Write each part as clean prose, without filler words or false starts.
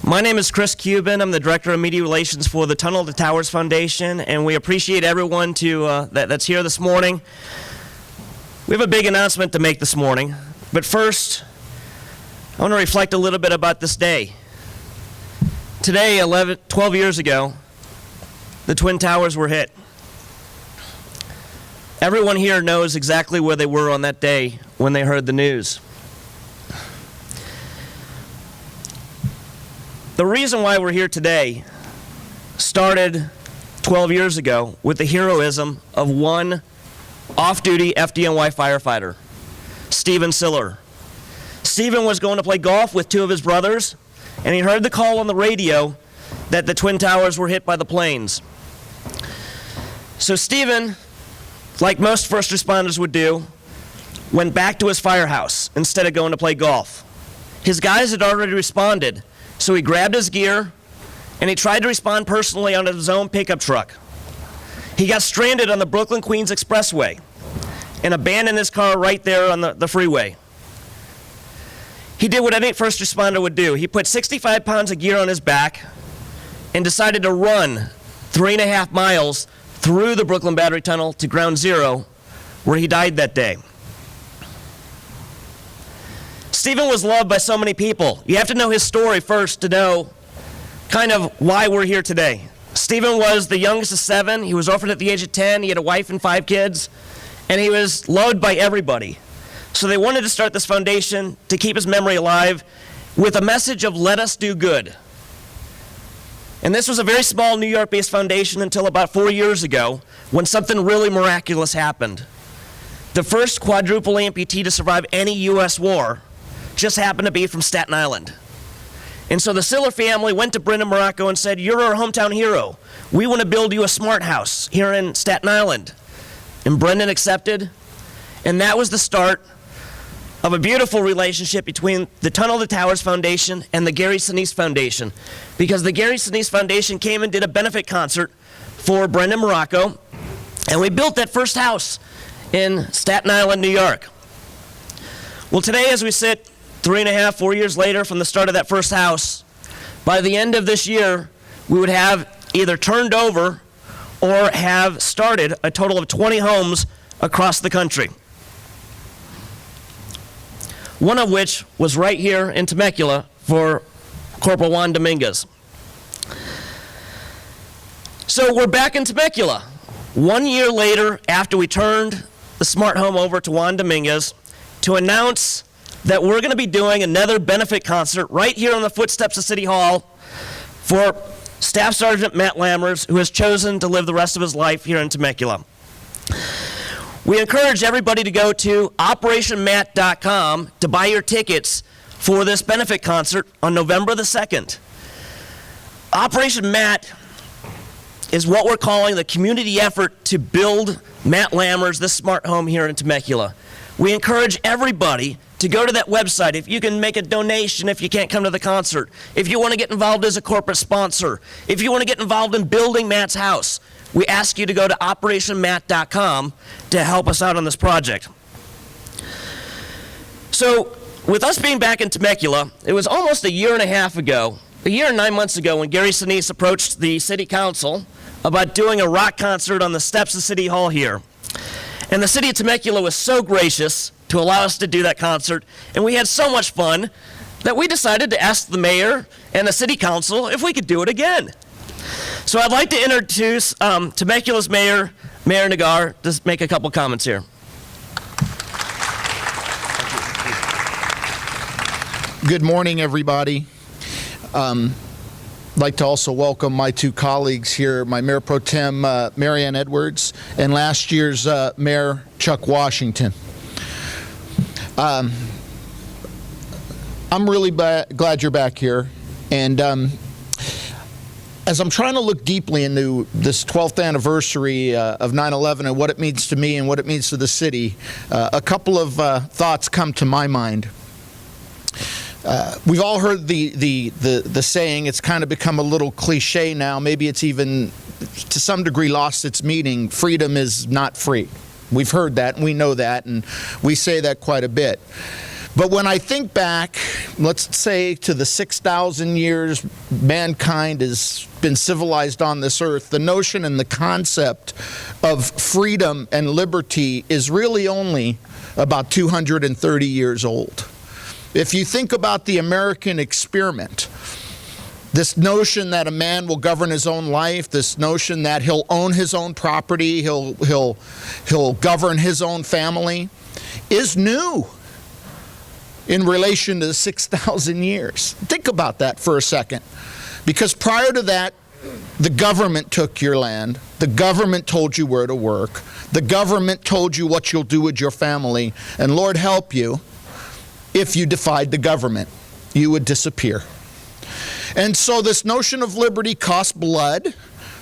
My name is Chris Cuban. I'm the Director of Media Relations for the Tunnel to Towers Foundation, and we appreciate everyone that's here this morning. We have a big announcement to make this morning, but first, I want to reflect a little bit about this day. Today, 12 years ago, the Twin Towers were hit. Everyone here knows exactly where they were on that day when they heard the news. The reason why we're here today started 12 years ago with the heroism of one off-duty FDNY firefighter, Stephen Siller. Stephen was going to play golf with two of his brothers, and he heard the call on the radio that the Twin Towers were hit by the planes. So Stephen, like most first responders would do, went back to his firehouse instead of going to play golf. His guys had already responded, so he grabbed his gear and he tried to respond personally on his own pickup truck. He got stranded on the Brooklyn-Queens Expressway and abandoned his car right there on the freeway. He did what any first responder would do. He put 65 pounds of gear on his back and decided to run 3.5 miles through the Brooklyn Battery Tunnel to Ground Zero, where he died that day. Stephen was loved by so many people. You have to know his story first to know kind of why we're here today. Stephen was the youngest of 7. He was orphaned at the age of 10. He had a wife and 5 kids, and he was loved by everybody. So they wanted to start this foundation to keep his memory alive with a message of let us do good. And this was a very small New York-based foundation until about 4 years ago when something really miraculous happened. The first quadruple amputee to survive any U.S. war just happened to be from Staten Island. And so the Siller family went to Brendan Morocco and said, you're our hometown hero. We want to build you a smart house here in Staten Island. And Brendan accepted, and that was the start of a beautiful relationship between the Tunnel to Towers Foundation and the Gary Sinise Foundation, because the Gary Sinise Foundation came and did a benefit concert for Brendan Morocco, and we built that first house in Staten Island, New York. Well, today as we sit 3.5, 4 years later from the start of that first house, by the end of this year, we would have either turned over or have started a total of 20 homes across the country. One of which was right here in Temecula for Corporal Juan Dominguez. So we're back in Temecula. 1 year later, after we turned the smart home over to Juan Dominguez, to announce that we're going to be doing another benefit concert right here on the footsteps of City Hall for Staff Sergeant Matt Lammers, who has chosen to live the rest of his life here in Temecula. We encourage everybody to go to operationmatt.com to buy your tickets for this benefit concert on November the 2nd. Operation Matt is what we're calling the community effort to build Matt Lammers this smart home here in Temecula. We encourage everybody to go to that website. If you can make a donation if you can't come to the concert, if you want to get involved as a corporate sponsor, if you want to get involved in building Matt's house, we ask you to go to operationmatt.com to help us out on this project. So with us being back in Temecula, it was almost a year and a half ago, a year and 9 months ago, when Gary Sinise approached the city council about doing a rock concert on the steps of City Hall here. And the city of Temecula was so gracious to allow us to do that concert, and we had so much fun that we decided to ask the mayor and the city council if we could do it again. So I'd like to introduce Temecula's Mayor Nagar, to make a couple comments here. Good morning, everybody. I'd like to also welcome my 2 colleagues here, my Mayor Pro Tem, Marianne Edwards, and last year's Mayor, Chuck Washington. I'm really glad you're back here, and as I'm trying to look deeply into this 12th anniversary of 9/11 and what it means to me and what it means to the city, a couple of thoughts come to my mind. We've all heard the saying. It's kind of become a little cliche now. Maybe it's even to some degree lost its meaning. Freedom is not free. We've heard that, and we know that, and we say that quite a bit. But when I think back, let's say to the 6,000 years mankind has been civilized on this earth, the notion and the concept of freedom and liberty is really only about 230 years old. If you think about the American experiment, this notion that a man will govern his own life, this notion that he'll own his own property, he'll govern his own family, is new in relation to the 6,000 years. Think about that for a second. Because prior to that, the government took your land, the government told you where to work, the government told you what you'll do with your family, and Lord help you, if you defied the government, you would disappear. And so this notion of liberty costs blood,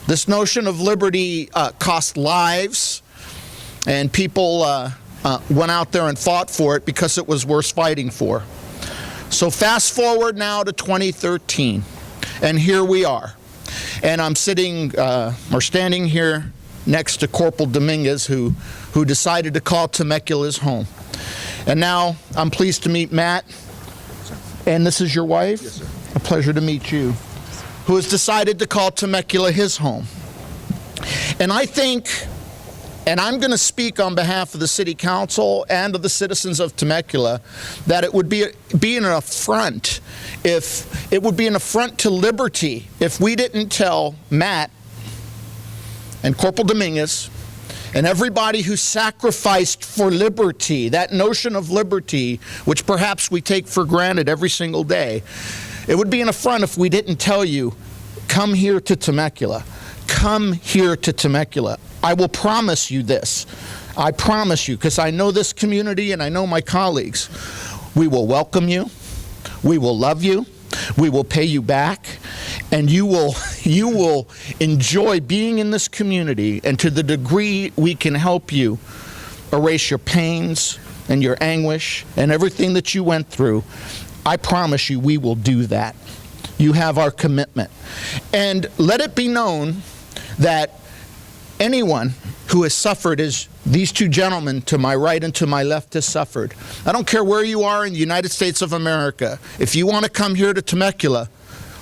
this notion of liberty costs lives, and people went out there and fought for it because it was worth fighting for. So fast forward now to 2013, and here we are. And I'm standing here next to Corporal Dominguez, who decided to call Temecula his home. And now I'm pleased to meet Matt, and this is your wife? Yes, sir. A pleasure to meet you, who has decided to call Temecula his home. And I think, and I'm going to speak on behalf of the City Council and of the citizens of Temecula, that it would be an affront if it would be an affront to liberty if we didn't tell Matt and Corporal Dominguez and everybody who sacrificed for liberty, that notion of liberty, which perhaps we take for granted every single day. It would be an affront if we didn't tell you, come here to Temecula. Come here to Temecula. I will promise you this. I promise you, because I know this community and I know my colleagues. We will welcome you. We will love you. We will pay you back. And you will enjoy being in this community. And to the degree we can help you erase your pains and your anguish and everything that you went through, I promise you we will do that. You have our commitment. And let it be known that anyone who has suffered as these two gentlemen to my right and to my left has suffered. I don't care where you are in the United States of America. If you want to come here to Temecula,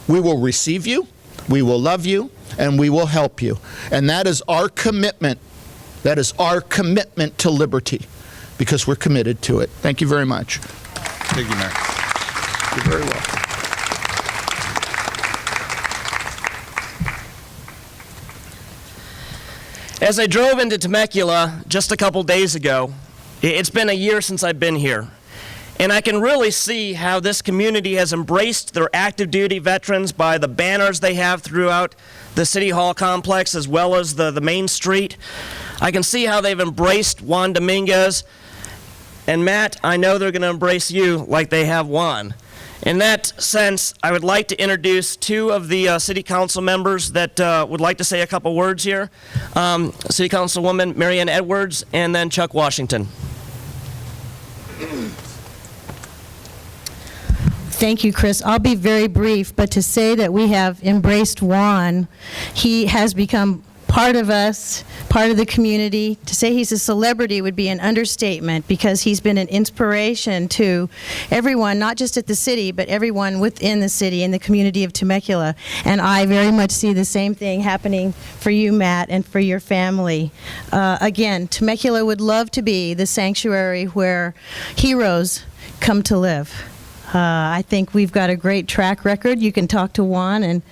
we will receive you, we will love you, and we will help you. And that is our commitment. That is our commitment to liberty, because we're committed to it. Thank you very much. Thank you, Mayor. You're very welcome. As I drove into Temecula just a couple days ago, it's been a year since I've been here. And I can really see how this community has embraced their active duty veterans by the banners they have throughout the City Hall complex as well as the main street. I can see how they've embraced Juan Dominguez. And Matt, I know they're going to embrace you like they have Juan. In that sense, I would like to introduce two of the City Council members that would like to say a couple words here. City Councilwoman Marianne Edwards and then Chuck Washington. Thank you, Chris. I'll be very brief, but to say that we have embraced Juan, he has become part of us, part of the community. To say he's a celebrity would be an understatement, because he's been an inspiration to everyone, not just at the city, but everyone within the city and the community of Temecula. And I very much see the same thing happening for you, Matt, and for your family. Again, Temecula would love to be the sanctuary where heroes come to live. I think we've got a great track record. You can talk to Juan and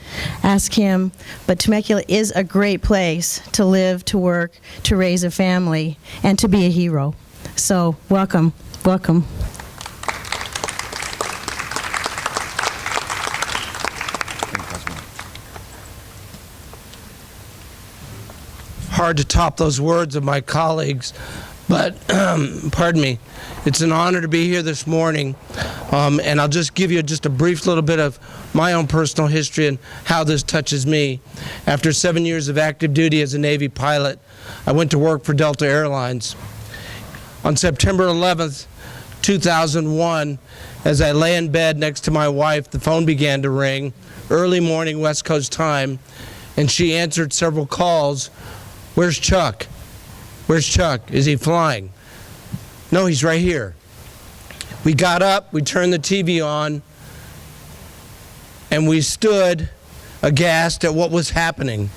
ask him, but Temecula is a great place to live, to work, to raise a family, and to be a hero. So welcome, welcome. Hard to top those words of my colleagues, but pardon me, it's an honor to be here this morning, and I'll just give you just a brief little bit of my own personal history and how this touches me. After 7 years of active duty as a Navy pilot, I went to work for Delta Airlines. On September 11th, 2001, as I lay in bed next to my wife, the phone began to ring, early morning West Coast time, and she answered several calls. "Where's Chuck? Where's Chuck? Is he flying?" "No, he's right here." We got up, we turned the TV on, and we stood aghast at what was happening.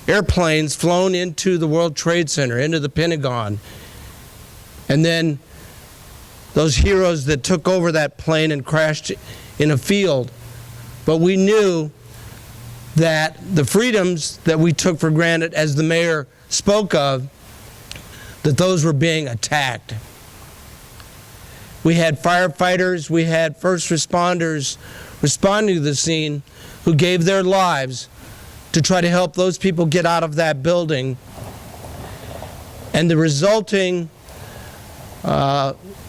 Airplanes flown into the World Trade Center, into the Pentagon, and then those heroes that took over that plane and crashed in a field. But we knew that the freedoms that we took for granted, as the mayor spoke of, that those were being attacked. We had firefighters, we had first responders responding to the scene who gave their lives to try to help those people get out of that building. And the resulting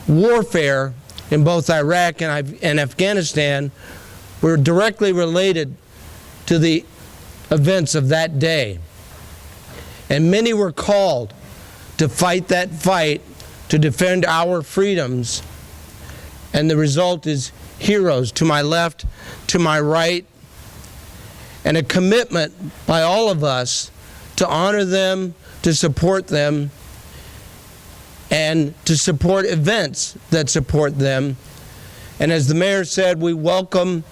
warfare in both Iraq and Afghanistan were directly related to the events of that day. And many were called to fight that fight to defend our freedoms. And the result is heroes to my left, to my right, and a commitment by all of us to honor them, to support them, and to support events that support them. And as the mayor said, we welcome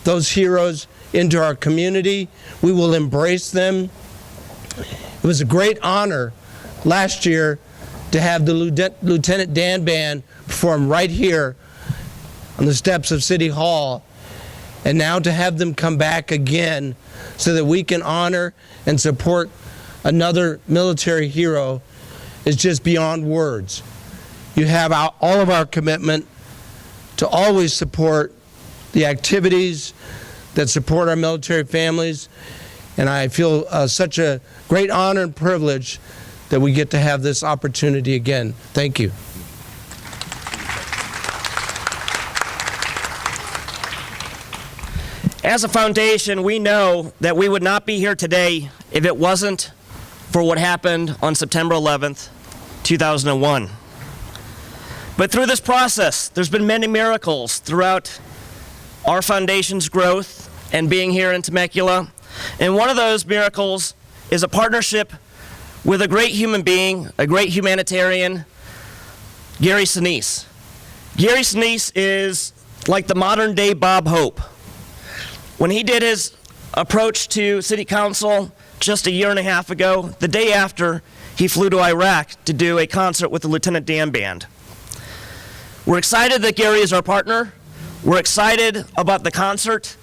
those heroes into our community. We will embrace them. It was a great honor last year to have the Lieutenant Dan Band perform right here on the steps of City Hall, and now to have them come back again so that we can honor and support another military hero is just beyond words. You have all of our commitment to always support the activities that support our military families, and I feel such a great honor and privilege that we get to have this opportunity again. Thank you. As a foundation, we know that we would not be here today if it wasn't for what happened on September 11th, 2001. But through this process, there's been many miracles throughout our foundation's growth and being here in Temecula. And one of those miracles is a partnership with a great human being, a great humanitarian, Gary Sinise. Gary Sinise is like the modern day Bob Hope. When he did his approach to City Council just a year and a half ago, the day after, he flew to Iraq to do a concert with the Lieutenant Dan Band. We're excited that Gary is our partner. We're excited about the concert.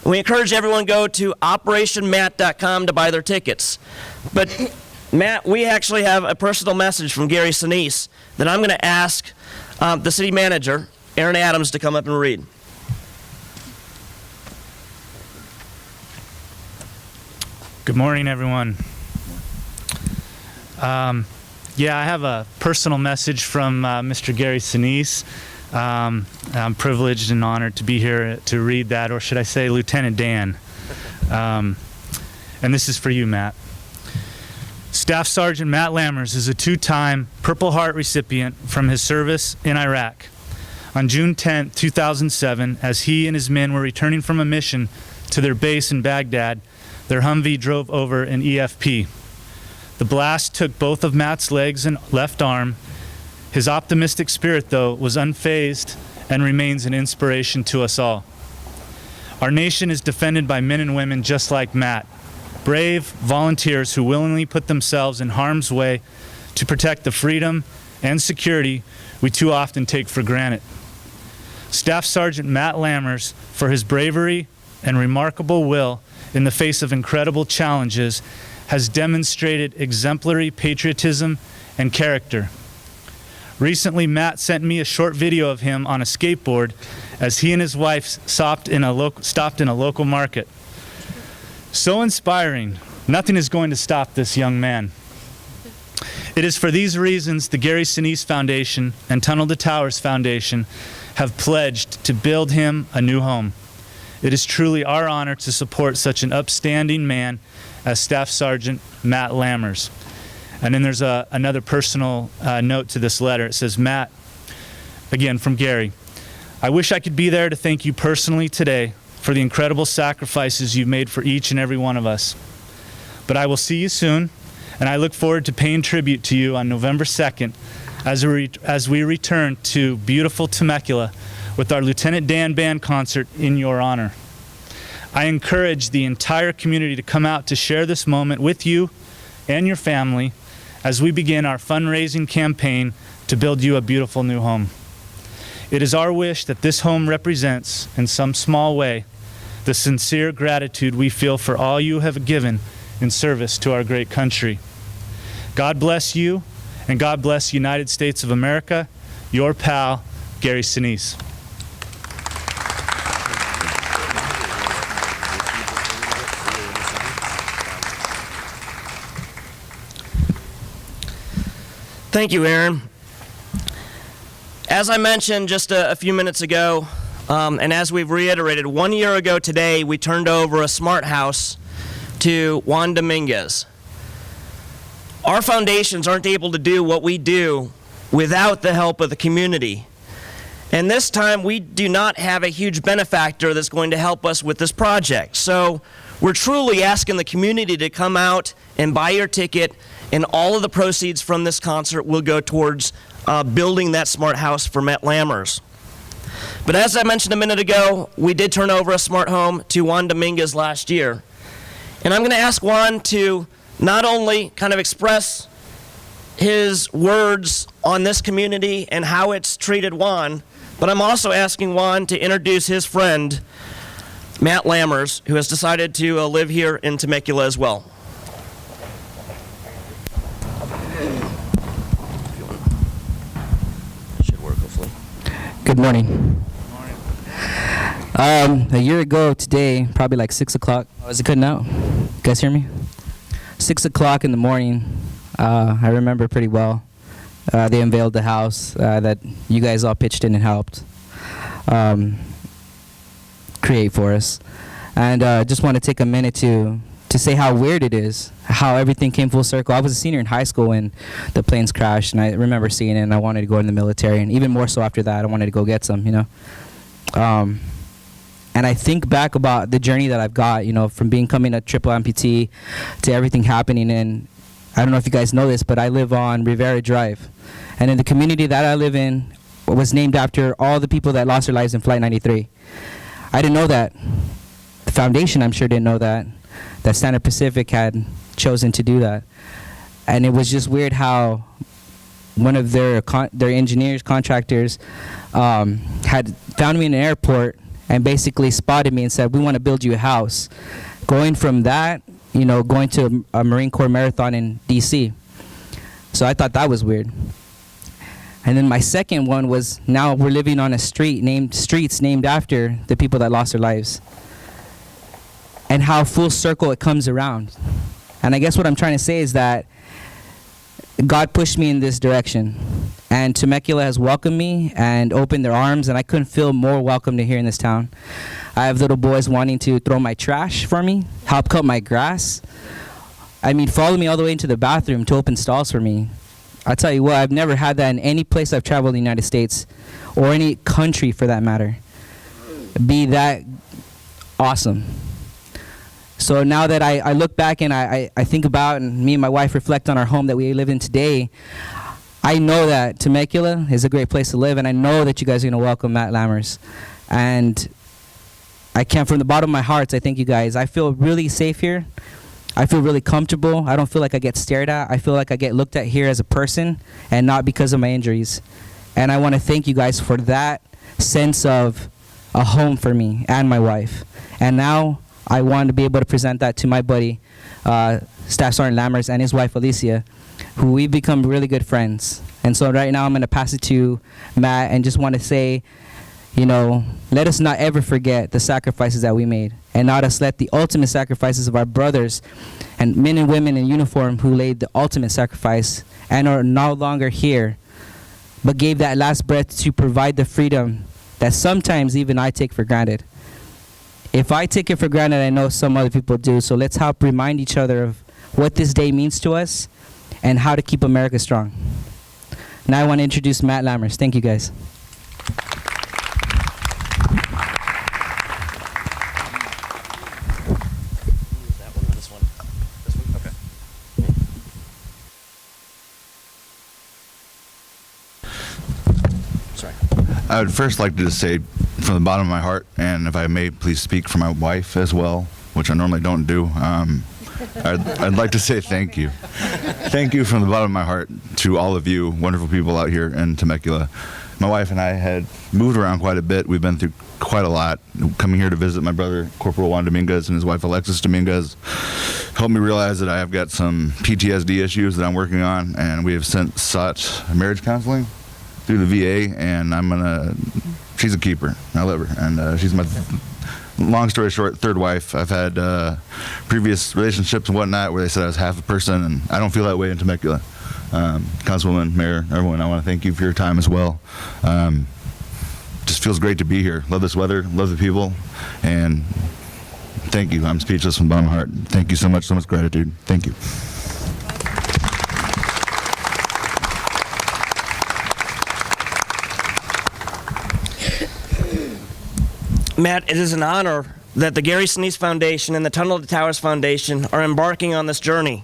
We encourage everyone to go to operationmatt.com to buy their tickets. But Matt, we actually have a personal message from Gary Sinise that I'm going to ask the city manager, Aaron Adams, to come up and read. Good morning, everyone. Yeah, I have a personal message from Mr. Gary Sinise. I'm privileged and honored to be here to read that, or should I say Lieutenant Dan. And this is for you, Matt. Staff Sergeant Matt Lammers is a two-time Purple Heart recipient from his service in Iraq. On June 10, 2007, as he and his men were returning from a mission to their base in Baghdad, their Humvee drove over an EFP. The blast took both of Matt's legs and left arm. His optimistic spirit, though, was unfazed and remains an inspiration to us all. Our nation is defended by men and women just like Matt, brave volunteers who willingly put themselves in harm's way to protect the freedom and security we too often take for granted. Staff Sergeant Matt Lammers, for his bravery and remarkable will in the face of incredible challenges, has demonstrated exemplary patriotism and character. Recently, Matt sent me a short video of him on a skateboard as he and his wife stopped in a local market. So inspiring. Nothing is going to stop this young man. It is for these reasons the Gary Sinise Foundation and Tunnel to Towers Foundation have pledged to build him a new home. It is truly our honor to support such an upstanding man as Staff Sergeant Matt Lammers. And then there's another personal note to this letter. It says, Matt, again from Gary, I wish I could be there to thank you personally today for the incredible sacrifices you've made for each and every one of us. But I will see you soon, and I look forward to paying tribute to you on November 2nd as we return to beautiful Temecula with our Lieutenant Dan Band concert in your honor. I encourage the entire community to come out to share this moment with you and your family as we begin our fundraising campaign to build you a beautiful new home. It is our wish that this home represents, in some small way, the sincere gratitude we feel for all you have given in service to our great country. God bless you, and God bless the United States of America. Your pal, Gary Sinise. Thank you, Aaron. As I mentioned just a few minutes ago, and as we've reiterated, 1 year ago today, we turned over a smart house to Juan Dominguez. Our foundations aren't able to do what we do without the help of the community. And this time, we do not have a huge benefactor that's going to help us with this project. So we're truly asking the community to come out and buy your ticket, and all of the proceeds from this concert will go towards building that smart house for Matt Lammers. But as I mentioned a minute ago, we did turn over a smart home to Juan Dominguez last year. And I'm going to ask Juan to not only kind of express his words on this community and how it's treated Juan, but I'm also asking Juan to introduce his friend, Matt Lammers, who has decided to live here in Temecula as well. Should work, hopefully. Good morning. A year ago today, probably like 6 o'clock. Is it good now? You guys hear me? 6 o'clock in the morning. I remember pretty well. They unveiled the house that you guys all pitched in and helped create for us. And just want to take a minute to say how weird it is, how everything came full circle. I was a senior in high school when the planes crashed, and I remember seeing it, and I wanted to go in the military, and even more so after that, I wanted to go get some, you know. And I think back about the journey that I've got, you know, from becoming a triple amputee to everything happening. And I don't know if you guys know this, but I live on Rivera Drive. And in the community that I live in was named after all the people that lost their lives in Flight 93. I didn't know that. The foundation, I'm sure, didn't know that Standard Pacific had chosen to do that. And it was just weird how one of their engineers, contractors, had found me in an airport and basically spotted me and said, we want to build you a house. Going from that, you know, going to a Marine Corps marathon in DC. So I thought that was weird. And then my second one was, now we're living on a streets named after the people that lost their lives. And how full circle it comes around. And I guess what I'm trying to say is that God pushed me in this direction. And Temecula has welcomed me and opened their arms, and I couldn't feel more welcome to here in this town. I have little boys wanting to throw my trash for me, help cut my grass. I mean, follow me all the way into the bathroom to open stalls for me. I'll tell you what, I've never had that in any place I've traveled in the United States, or any country for that matter. Be that awesome. So now that I look back and I think about, and me and my wife reflect on our home that we live in today, I know that Temecula is a great place to live, and I know that you guys are going to welcome Matt Lammers. And I can't, from the bottom of my heart, I thank you guys. I feel really safe here. I feel really comfortable. I don't feel like I get stared at. I feel like I get looked at here as a person and not because of my injuries. And I want to thank you guys for that sense of a home for me and my wife. And now I want to be able to present that to my buddy, Staff Sergeant Lammers, and his wife, Alicia, who we've become really good friends. And so right now I'm going to pass it to Matt and just want to say, you know, let us not ever forget the sacrifices that we made, and not us let the ultimate sacrifices of our brothers and men and women in uniform who laid the ultimate sacrifice and are no longer here, but gave that last breath to provide the freedom that sometimes even I take for granted. If I take it for granted, I know some other people do. So let's help remind each other of what this day means to us and how to keep America strong. Now I want to introduce Matt Lammers. Thank you, guys. That one or this one? This one? Okay. I would first like to just say from the bottom of my heart, and if I may please speak for my wife as well, which I normally don't do, I'd like to say thank you. Thank you from the bottom of my heart to all of you wonderful people out here in Temecula. My wife and I had moved around quite a bit. We've been through quite a lot. Coming here to visit my brother, Corporal Juan Dominguez, and his wife, Alexis Dominguez, helped me realize that I have got some PTSD issues that I'm working on, and we have since sought marriage counseling through the VA, and she's a keeper. I love her, and she's my, long story short, third wife. I've had previous relationships and whatnot where they said I was half a person, and I don't feel that way in Temecula. Councilwoman, Mayor, everyone, I want to thank you for your time as well. Just feels great to be here. Love this weather, love the people, and thank you. I'm speechless from the bottom of my heart. Thank you so much gratitude. Thank you. Matt, it is an honor that the Gary Sinise Foundation and the Tunnel to Towers Foundation are embarking on this journey.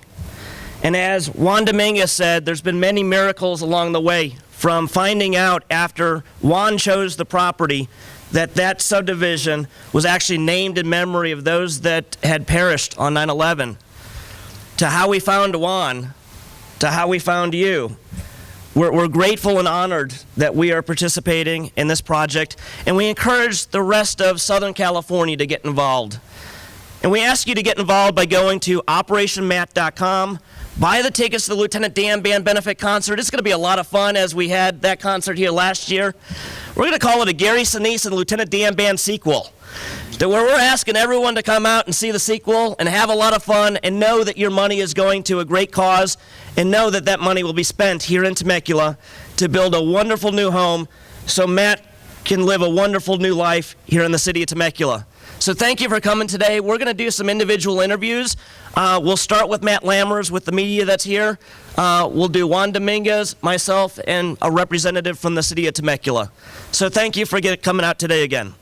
And as Juan Dominguez said, there's been many miracles along the way, from finding out after Juan chose the property that that subdivision was actually named in memory of those that had perished on 9/11, to how we found Juan, to how we found you. We're grateful and honored that we are participating in this project, and we encourage the rest of Southern California to get involved. And we ask you to get involved by going to operationmat.com. Buy the tickets to the Lieutenant Dan Band Benefit Concert. It's going to be a lot of fun, as we had that concert here last year. We're going to call it a Gary Sinise and Lieutenant Dan Band sequel, where we're asking everyone to come out and see the sequel and have a lot of fun and know that your money is going to a great cause, and know that that money will be spent here in Temecula to build a wonderful new home so Matt can live a wonderful new life here in the city of Temecula. So thank you for coming today. We're going to do some individual interviews. We'll start with Matt Lammers with the media that's here. We'll do Juan Dominguez, myself, and a representative from the city of Temecula. So thank you for coming out today again.